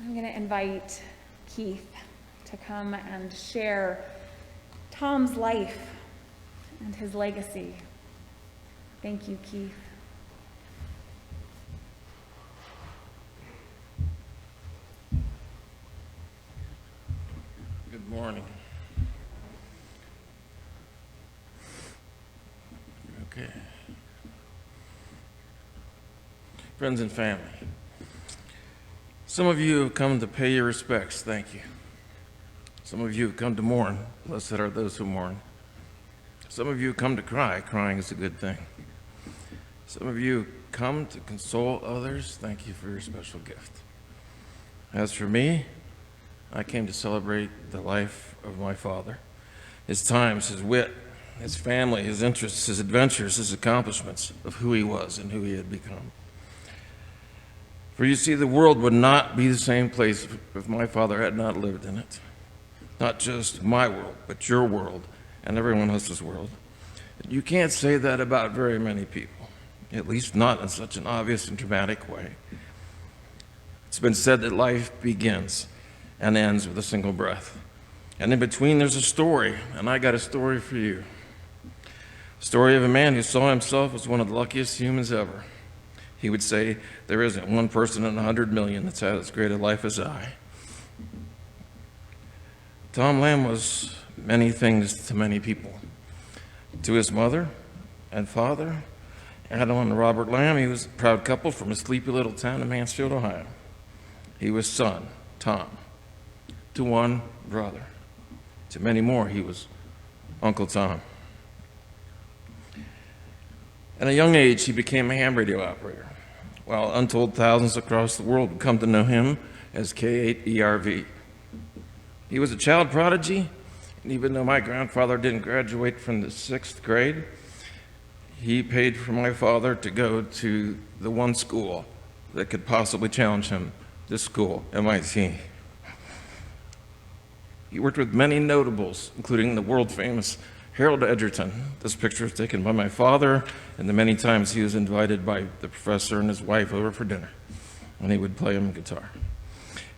I'm going to invite Keith to come and share Tom's life and his legacy. Thank you, Keith. Good morning. Okay. Friends and family, some of you have come to pay your respects. Thank you. Some of you have come to mourn. Blessed are those who mourn. Some of you have come to cry. Crying is a good thing. Some of you come to console others. Thank you for your special gift. As for me, I came to celebrate the life of my father, his times, his wit, his family, his interests, his adventures, his accomplishments, of who he was and who he had become. For you see, the world would not be the same place if my father had not lived in it. Not just my world, but your world and everyone else's world. You can't say that about very many people, at least not in such an obvious and dramatic way. It's been said that life begins and ends with a single breath. And in between there's a story, and I got a story for you. A story of a man who saw himself as one of the luckiest humans ever. He would say, there isn't one person in 100 million that's had as great a life as I. Tom Lamb was many things to many people. To his mother and father, Adam and Robert Lamb, he was a proud couple from a sleepy little town in Mansfield, Ohio. He was son, Tom. To one brother. To many more, he was Uncle Tom. At a young age, he became a ham radio operator, while untold thousands across the world would come to know him as K8ERV. He was a child prodigy, and even though my grandfather didn't graduate from the 6th grade, he paid for my father to go to the one school that could possibly challenge him, this school, MIT. He worked with many notables, including the world-famous Harold Edgerton. This picture was taken by my father, and the many times he was invited by the professor and his wife over for dinner, and he would play him guitar.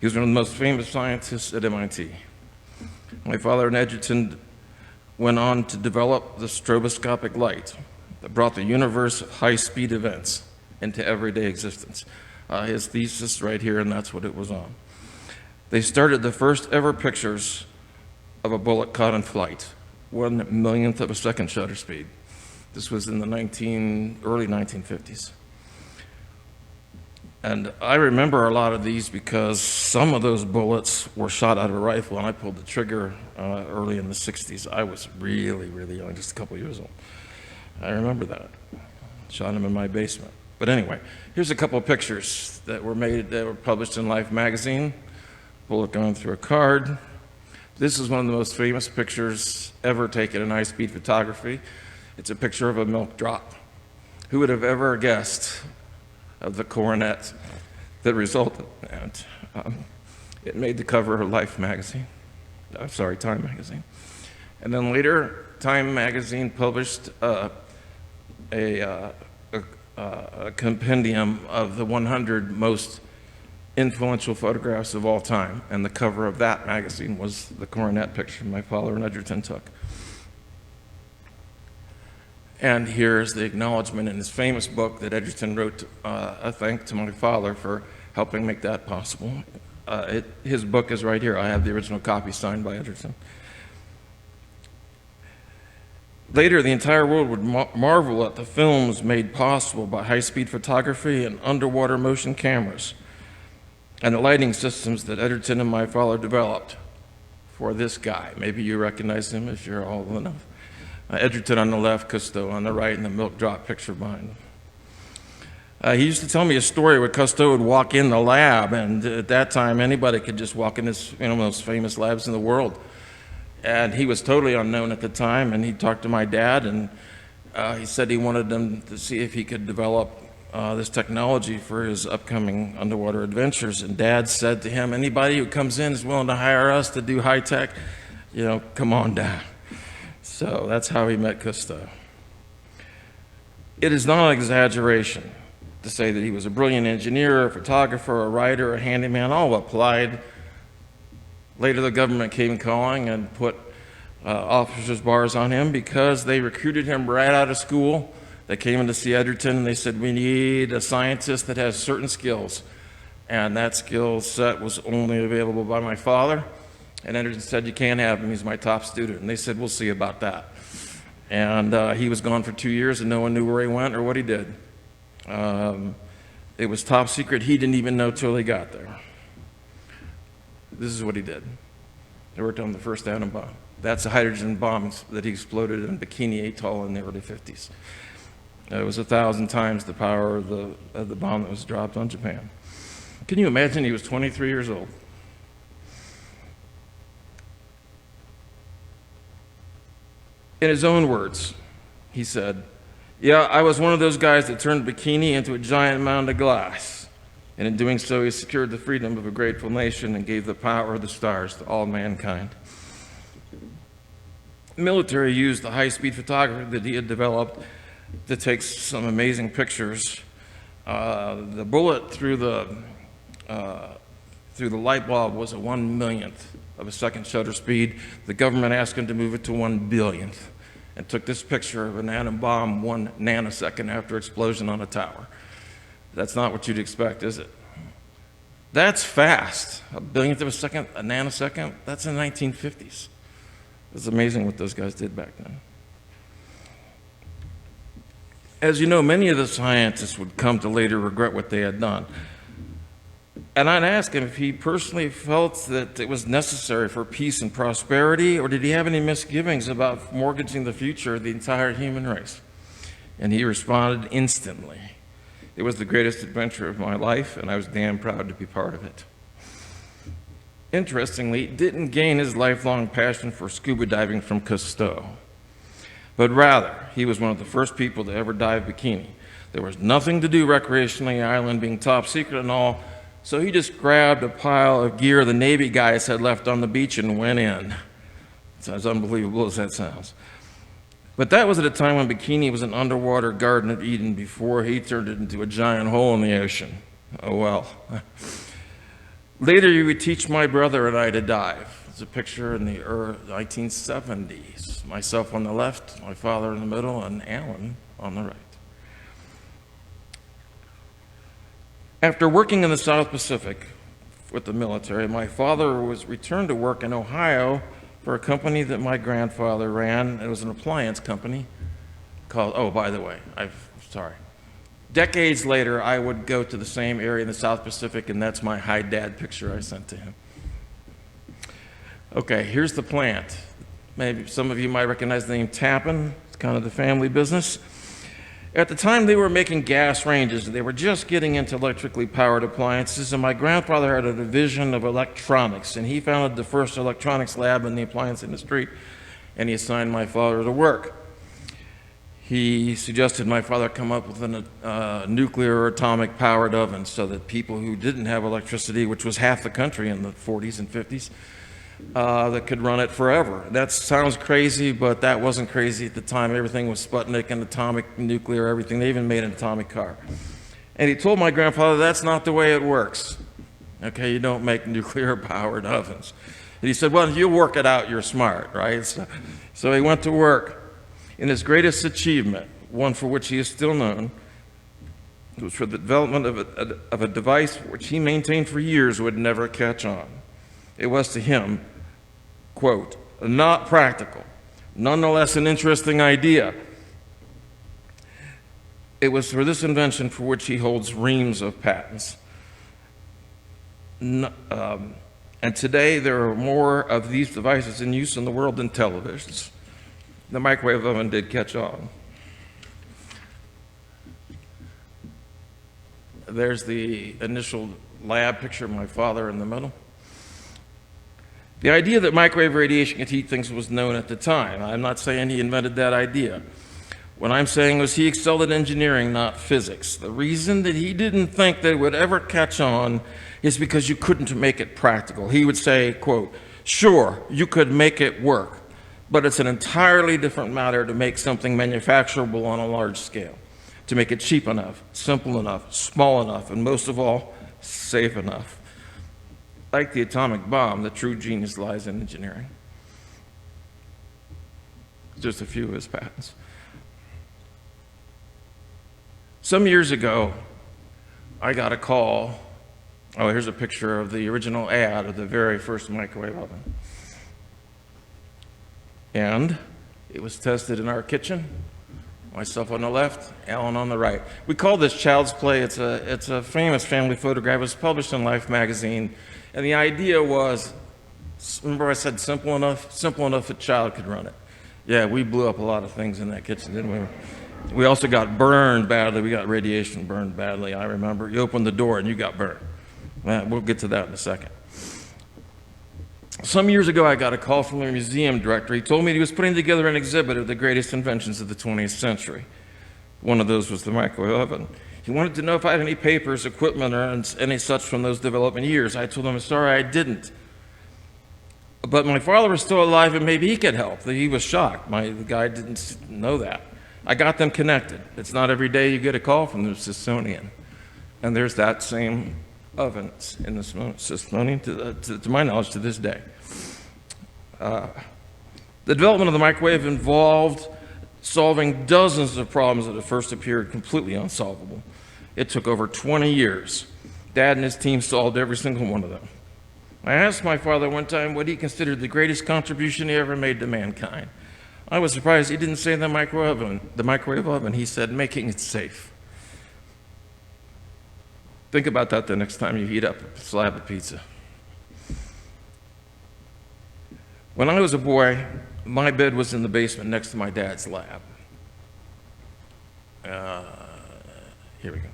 He was one of the most famous scientists at MIT. My father and Edgerton went on to develop the stroboscopic light that brought the universe of high-speed events into everyday existence. His thesis right here, and that's what it was on. They started the first ever pictures of a bullet caught in flight, 1/1,000,000th of a second shutter speed. This was in the early 1950s. And I remember a lot of these because some of those bullets were shot out of a rifle, and I pulled the trigger early in the 60s. I was really, really young, just a couple years old. I remember that. Shot him in my basement. But anyway, here's a couple of pictures that were published in Life magazine. Bullet going through a card. This is one of the most famous pictures ever taken in high-speed photography. It's a picture of a milk drop. Who would have ever guessed of the coronet that resulted in that? It made the cover of Life magazine. Time magazine. And then later, Time magazine published a compendium of the 100 most influential photographs of all time, and the cover of that magazine was the coronet picture my father and Edgerton took. And here's the acknowledgement in his famous book that Edgerton wrote, a thank to my father for helping make that possible. His book is right here. I have the original copy signed by Edgerton. Later, the entire world would marvel at the films made possible by high-speed photography and underwater motion cameras, and the lighting systems that Edgerton and my father developed for this guy. Maybe you recognize him if you're old enough. Edgerton on the left, Cousteau on the right, and the milk drop picture behind him. He used to tell me a story where Cousteau would walk in the lab, and at that time anybody could just walk in this, one of the most famous labs in the world. And he was totally unknown at the time, and he talked to my dad, and he said he wanted them to see if he could develop this technology for his upcoming underwater adventures. And Dad said to him, anybody who comes in is willing to hire us to do high tech, come on down. So that's how he met Cousteau. It is not an exaggeration to say that he was a brilliant engineer, a photographer, a writer, a handyman, all applied. Later, the government came calling and put officers' bars on him because they recruited him right out of school. They came in to see Edgerton and they said, we need a scientist that has certain skills. And that skill set was only available by my father. And Edgerton said, you can't have him, he's my top student. And they said, we'll see about that. And he was gone for 2 years and no one knew where he went or what he did. It was top secret. He didn't even know till he got there. This is what he did. They worked on the first atom bomb. That's a hydrogen bomb that he exploded in Bikini Atoll in the early 50s. It was 1,000 times the power of the bomb that was dropped on Japan. Can you imagine? He was 23 years old. In his own words, he said, yeah, I was one of those guys that turned Bikini into a giant mound of glass. And in doing so, he secured the freedom of a grateful nation and gave the power of the stars to all mankind. The military used the high-speed photography that he had developed to take some amazing pictures. The bullet through the light bulb was a 1/1,000,000th of a second shutter speed. The government asked him to move it to 1/1,000,000,000th and took this picture of an atom bomb 1 nanosecond after explosion on a tower. That's not what you'd expect, is it? That's fast. 1/1000,000th of a second, a nanosecond. That's in the 1950s. It's amazing what those guys did back then. As you know, many of the scientists would come to later regret what they had done. And I'd ask him if he personally felt that it was necessary for peace and prosperity, or did he have any misgivings about mortgaging the future of the entire human race? And he responded instantly, it was the greatest adventure of my life, and I was damn proud to be part of it. Interestingly, he didn't gain his lifelong passion for scuba diving from Cousteau, but rather, he was one of the first people to ever dive Bikini. There was nothing to do recreationally, the island being top secret and all, so he just grabbed a pile of gear the Navy guys had left on the beach and went in. It's as unbelievable as that sounds. But that was at a time when Bikini was an underwater Garden of Eden before he turned it into a giant hole in the ocean. Oh well. Later, he would teach my brother and I to dive. There's a picture in the 1970s. Myself on the left, my father in the middle, and Alan on the right. After working in the South Pacific with the military, my father was returned to work in Ohio for a company that my grandfather ran. It was an appliance company called, oh, by the way, sorry. Decades later, I would go to the same area in the South Pacific, and that's my hi dad picture I sent to him. Okay, here's the plant. Maybe some of you might recognize the name Tappan. It's kind of the family business. At the time, they were making gas ranges. They were just getting into electrically powered appliances, and my grandfather had a division of electronics, and he founded the first electronics lab in the appliance industry, and he assigned my father to work. He suggested my father come up with a nuclear or atomic powered oven so that people who didn't have electricity, which was half the country in the 40s and 50s, that could run it forever. That sounds crazy, but that wasn't crazy at the time. Everything was Sputnik and atomic, nuclear, everything. They even made an atomic car. And he told my grandfather, that's not the way it works. Okay, you don't make nuclear powered ovens. And he said, well, if you work it out, you're smart, right? So he went to work. In his greatest achievement, one for which he is still known, it was for the development of a device which he maintained for years would never catch on. It was to him, quote, not practical, nonetheless an interesting idea. It was for this invention for which he holds reams of patents. And today there are more of these devices in use in the world than televisions. The microwave oven did catch on. There's the initial lab picture of my father in the middle. The idea that microwave radiation could heat things was known at the time. I'm not saying he invented that idea. What I'm saying was he excelled at engineering, not physics. The reason that he didn't think that it would ever catch on is because you couldn't make it practical. He would say, quote, sure, you could make it work, but it's an entirely different matter to make something manufacturable on a large scale. to make it cheap enough, simple enough, small enough, and most of all, safe enough. Like the atomic bomb, the true genius lies in engineering. Just a few of his patents. Some years ago, I got a call. Oh, here's a picture of the original ad of the very first microwave oven. And it was tested in our kitchen. Myself on the left, Alan on the right. We call this Child's Play. It's a famous family photograph. It was published in Life magazine. And the idea was, remember I said simple enough a child could run it. Yeah, we blew up a lot of things in that kitchen, didn't we? We also got burned badly. We got radiation burned badly. I remember you opened the door and you got burned. We'll get to that in a second. Some years ago, I got a call from the museum director. He told me he was putting together an exhibit of the greatest inventions of the 20th century. One of those was the microwave oven. He wanted to know if I had any papers, equipment, or any such from those development years. I told him, sorry, I didn't. But my father was still alive and maybe he could help. He was shocked. The guy didn't know that. I got them connected. It's not every day you get a call from the Smithsonian. And there's that same oven in the Smithsonian, to my knowledge, to this day. The development of the microwave involved solving dozens of problems that at first appeared completely unsolvable. It took over 20 years. Dad and his team solved every single one of them. I asked my father one time what he considered the greatest contribution he ever made to mankind. I was surprised he didn't say the microwave oven. He said making it safe. Think about that the next time you heat up a slab of pizza. When I was a boy, my bed was in the basement next to my dad's lab. Here we go.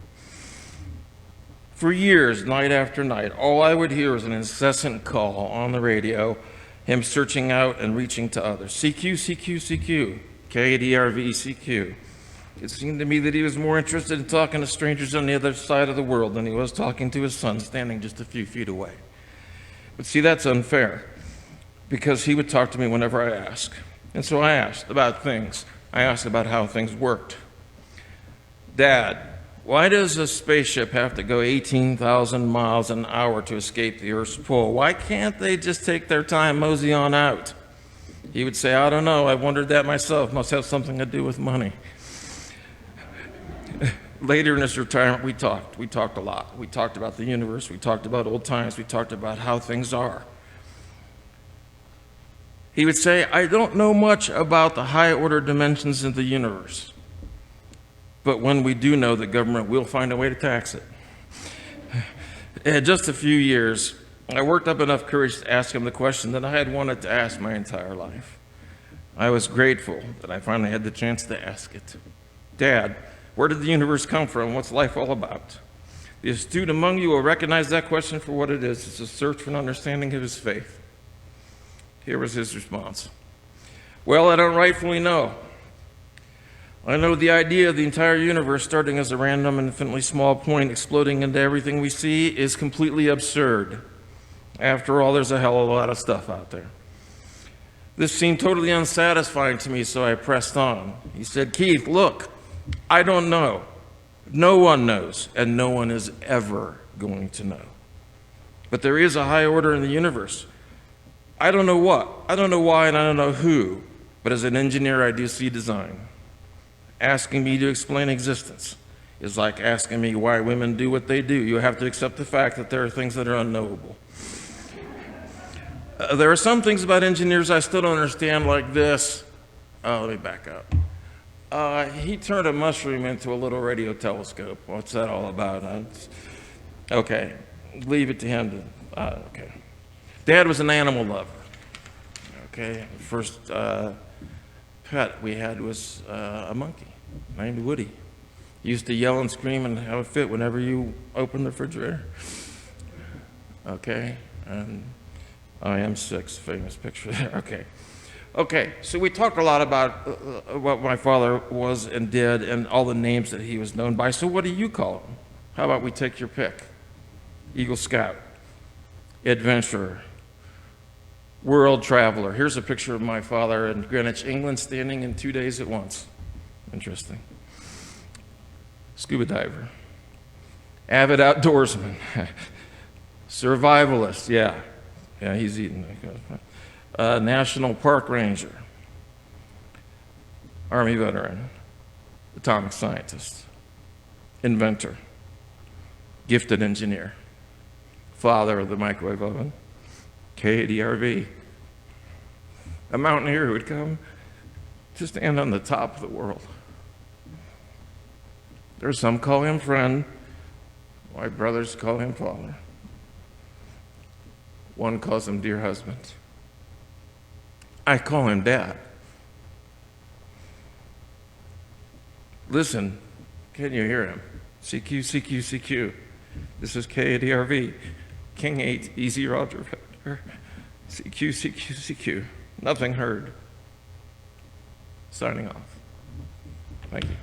For years, night after night, all I would hear was an incessant call on the radio, him searching out and reaching to others. CQ, CQ, CQ, KDRV, CQ. It seemed to me that he was more interested in talking to strangers on the other side of the world than he was talking to his son standing just a few feet away. But see, that's unfair, because he would talk to me whenever I asked. And so I asked about things. I asked about how things worked. Dad, why does a spaceship have to go 18,000 miles an hour to escape the Earth's pull? Why can't they just take their time, mosey on out? He would say, I don't know, I wondered that myself. Must have something to do with money. Later in his retirement, we talked. We talked a lot. We talked about the universe. We talked about old times. We talked about how things are. He would say, I don't know much about the high-order dimensions in the universe, but when we do know, the government will find a way to tax it. In just a few years, I worked up enough courage to ask him the question that I had wanted to ask my entire life. I was grateful that I finally had the chance to ask it. Dad, where did the universe come from? What's life all about? The astute among you will recognize that question for what it is. It's a search for an understanding of his faith. Here was his response. Well, I don't rightfully know. I know the idea of the entire universe starting as a random, infinitely small point exploding into everything we see is completely absurd. After all, there's a hell of a lot of stuff out there. This seemed totally unsatisfying to me, so I pressed on. He said, Keith, look, I don't know. No one knows, and no one is ever going to know. But there is a high order in the universe. I don't know what, I don't know why, and I don't know who, but as an engineer, I do see design. Asking me to explain existence is like asking me why women do what they do. You have to accept the fact that there are things that are unknowable. There are some things about engineers I still don't understand, like this. Oh, let me back up. He turned a mushroom into a little radio telescope. What's that all about? Okay, leave it to him. Okay. Dad was an animal lover. Okay, first pet we had was a monkey named Woody. He used to yell and scream and have a fit whenever you opened the refrigerator. Okay, and I am 6, famous picture there. Okay, so we talked a lot about what my father was and did and all the names that he was known by. So what do you call him? How about we take your pick? Eagle Scout, adventurer, world traveler. Here's a picture of my father in Greenwich, England, standing in 2 days at once. Interesting. scuba diver, avid outdoorsman, survivalist, yeah, he's eating. National park ranger, Army veteran, atomic scientist, inventor, gifted engineer, father of the microwave oven, KADRV, a mountaineer who would come to stand on the top of the world. There's some call him friend, my brothers call him father. One calls him dear husband. I call him dad. Listen, can you hear him? CQ, CQ, CQ. This is KADRV, King 8, Easy Roger, CQ, CQ, CQ. Nothing heard. Signing off. Thank you.